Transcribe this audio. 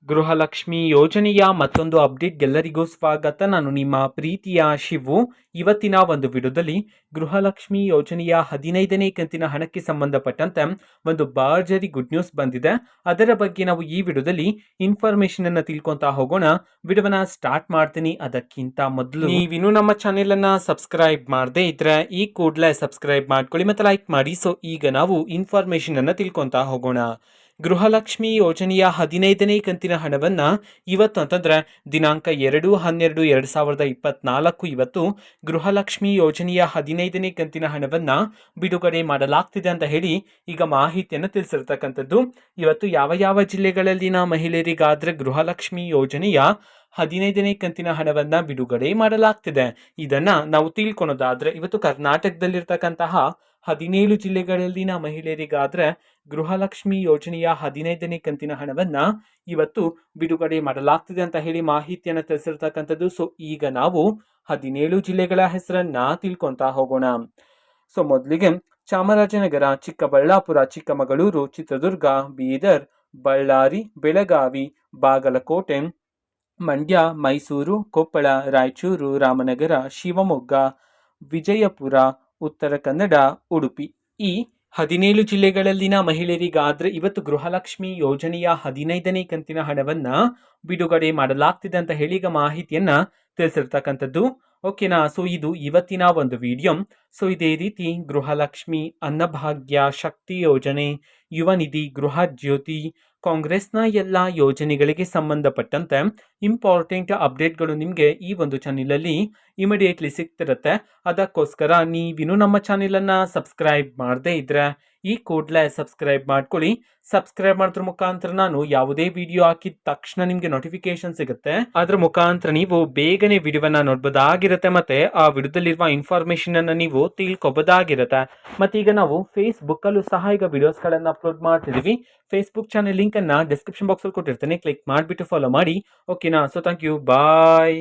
ಗೃಹಲಕ್ಷ್ಮಿ ಯೋಜನೆಯ ಮತ್ತೊಂದು ಅಪ್ಡೇಟ್ಗೆಲ್ಲರಿಗೂ ಸ್ವಾಗತ. ನಾನು ನಿಮ್ಮ ಪ್ರೀತಿಯ ಶಿವು. ಇವತ್ತಿನ ಒಂದು ವಿಡಿಯೋದಲ್ಲಿ ಗೃಹಲಕ್ಷ್ಮಿ ಯೋಜನೆಯ 15ನೇ ಕಂತಿನ ಹಣಕ್ಕೆ ಸಂಬಂಧಪಟ್ಟಂತೆ ಒಂದು ಭರ್ಜರಿ ಗುಡ್ ನ್ಯೂಸ್ ಬಂದಿದೆ. ಅದರ ಬಗ್ಗೆ ನಾವು ಈ ವಿಡಿಯೋದಲ್ಲಿ ಇನ್ಫಾರ್ಮೇಶನ್ ಅನ್ನು ತಿಳ್ಕೊಂತಾ ಹೋಗೋಣ. ವಿಡಿಯೋನ ಸ್ಟಾರ್ಟ್ ಮಾಡ್ತೀನಿ. ಅದಕ್ಕಿಂತ ಮೊದಲು ನೀವಿನ್ನೂ ನಮ್ಮ ಚಾನೆಲ್ ಅನ್ನ ಸಬ್ಸ್ಕ್ರೈಬ್ ಮಾಡದೇ ಇದ್ರೆ ಈ ಕೂಡಲೇ ಸಬ್ಸ್ಕ್ರೈಬ್ ಮಾಡ್ಕೊಳ್ಳಿ ಮತ್ತು ಲೈಕ್ ಮಾಡಿ. ಸೊ ಈಗ ನಾವು ಇನ್ಫಾರ್ಮೇಶನ್ ಅನ್ನ ತಿಳ್ಕೊಂತಾ ಹೋಗೋಣ. ಗೃಹಲಕ್ಷ್ಮಿ ಯೋಜನೆಯ 15ನೇ ಕಂತಿನ ಹಣವನ್ನ ಇವತ್ತು ಅಂತಂದ್ರೆ ದಿನಾಂಕ 2/12/2024 ಇವತ್ತು ಗೃಹಲಕ್ಷ್ಮಿ ಯೋಜನೆಯ 15ನೇ ಕಂತಿನ ಹಣವನ್ನ ಬಿಡುಗಡೆ ಮಾಡಲಾಗ್ತಿದೆ ಅಂತ ಹೇಳಿ ಈಗ ಮಾಹಿತಿಯನ್ನು ತಿಳಿಸಿರ್ತಕ್ಕಂಥದ್ದು. ಇವತ್ತು ಯಾವ ಯಾವ ಜಿಲ್ಲೆಗಳಲ್ಲಿನ ಮಹಿಳೆಯರಿಗಾದ್ರೆ ಗೃಹಲಕ್ಷ್ಮಿ ಯೋಜನೆಯ 15ನೇ ಕಂತಿನ ಹಣವನ್ನ ಬಿಡುಗಡೆ ಮಾಡಲಾಗ್ತಿದೆ, ಇದನ್ನ ನಾವು ತಿಳ್ಕೊಳೋದಾದ್ರೆ ಇವತ್ತು ಕರ್ನಾಟಕದಲ್ಲಿರ್ತಕ್ಕಂತಹ 17 ಜಿಲ್ಲೆಗಳಲ್ಲಿನ ಮಹಿಳೆಯರಿಗಾದ್ರೆ ಗೃಹಲಕ್ಷ್ಮಿ ಯೋಜನೆಯ 15ನೇ ಕಂತಿನ ಹಣವನ್ನ ಇವತ್ತು ಬಿಡುಗಡೆ ಮಾಡಲಾಗ್ತಿದೆ ಅಂತ ಹೇಳಿ ಮಾಹಿತಿಯನ್ನು ತಿಳಿಸಿರ್ತಕ್ಕಂಥದ್ದು. ಸೊ ಈಗ ನಾವು 17 ಜಿಲ್ಲೆಗಳ ಹೆಸರನ್ನ ತಿಳ್ಕೊಂತಾ ಹೋಗೋಣ. ಸೊ ಮೊದಲಿಗೆ ಚಾಮರಾಜನಗರ, ಚಿಕ್ಕಬಳ್ಳಾಪುರ, ಚಿಕ್ಕಮಗಳೂರು, ಚಿತ್ರದುರ್ಗ, ಬೀದರ್, ಬಳ್ಳಾರಿ, ಬೆಳಗಾವಿ, ಬಾಗಲಕೋಟೆ, ಮಂಡ್ಯ, ಮೈಸೂರು, ಕೊಪ್ಪಳ, ರಾಯಚೂರು, ರಾಮನಗರ, ಶಿವಮೊಗ್ಗ, ವಿಜಯಪುರ, ಉತ್ತರ ಕನ್ನಡ, ಉಡುಪಿ. ಈ 17 ಜಿಲ್ಲೆಗಳಲ್ಲಿನ ಮಹಿಳೆಯರಿಗಾದ್ರೆ ಇವತ್ತು ಗೃಹಲಕ್ಷ್ಮಿ ಯೋಜನೆಯ 15ನೇ ಕಂತಿನ ಹಣವನ್ನ ಬಿಡುಗಡೆ ಮಾಡಲಾಗ್ತಿದೆ ಅಂತ ಹೇಳಿ ಈಗ ಮಾಹಿತಿಯನ್ನ ತಿಳಿಸಿರ್ತಕ್ಕಂಥದ್ದು. ಓಕೆನಾ. ಸೊ ಇದು ಇವತ್ತಿನ ಒಂದು ವಿಡಿಯೋ. ಸೊ ಇದೇ ರೀತಿ ಗೃಹಲಕ್ಷ್ಮಿ, ಅನ್ನಭಾಗ್ಯ, ಶಕ್ತಿ ಯೋಜನೆ, ಯುವ ನಿಧಿ, ಗೃಹ ಜ್ಯೋತಿ, ಕಾಂಗ್ರೆಸ್ನ ಎಲ್ಲ ಯೋಜನೆಗಳಿಗೆ ಸಂಬಂಧಪಟ್ಟಂತೆ ಇಂಪಾರ್ಟೆಂಟ್ ಅಪ್ಡೇಟ್ಗಳು ನಿಮಗೆ ಈ ಒಂದು ಚಾನೆಲಲ್ಲಿ ಇಮಿಡಿಯೇಟ್ಲಿ ಸಿಗ್ತಿರುತ್ತೆ. ಅದಕ್ಕೋಸ್ಕರ ನೀವಿನ್ನೂ ನಮ್ಮ ಚಾನೆಲನ್ನು ಸಬ್ಸ್ಕ್ರೈಬ್ ಮಾಡದೇ ಇದ್ರೆ ಈ ಕೂಡಲೇ ಸಬ್ಸ್ಕ್ರೈಬ್ ಮಾಡ್ಕೊಳ್ಳಿ. ಸಬ್ಸ್ಕ್ರೈಬ್ ಮಾಡೋದ್ರ ಮುಖಾಂತರ ನಾನು ಯಾವುದೇ ವಿಡಿಯೋ ಹಾಕಿದ ತಕ್ಷಣ ನಿಮಗೆ ನೋಟಿಫಿಕೇಶನ್ ಸಿಗುತ್ತೆ. ಅದ್ರ ಮುಖಾಂತರ ನೀವು ಬೇಗನೆ ವಿಡಿಯೋವನ್ನ ನೋಡ್ಬೋದಾಗಿರುತ್ತೆ ಮತ್ತೆ ಆ ವಿಡಿಯೋದಲ್ಲಿರುವ ಇನ್ಫಾರ್ಮೇಶನ್ ಅನ್ನ ನೀವು ತಿಳ್ಕೊಬೋದಾಗಿರುತ್ತೆ. ಮತ್ತೆ ಈಗ ನಾವು ಫೇಸ್ಬುಕ್ ಅಲ್ಲೂ ಸಹ ಈಗ ವಿಡಿಯೋಸ್ಗಳನ್ನ ಅಪ್ಲೋಡ್ ಮಾಡ್ತಿದೀವಿ. ಫೇಸ್ಬುಕ್ ಚಾನೆಲ್ ಲಿಂಕ್ ಅನ್ನ ಡಿಸ್ಕ್ರಿಪ್ಷನ್ ಬಾಕ್ಸ್ ಅಲ್ಲಿ ಕೊಟ್ಟಿರ್ತೇನೆ, ಕ್ಲಿಕ್ ಮಾಡಿಬಿಟ್ಟು ಫಾಲೋ ಮಾಡಿ. ಓಕೆನಾ. So thank you, bye.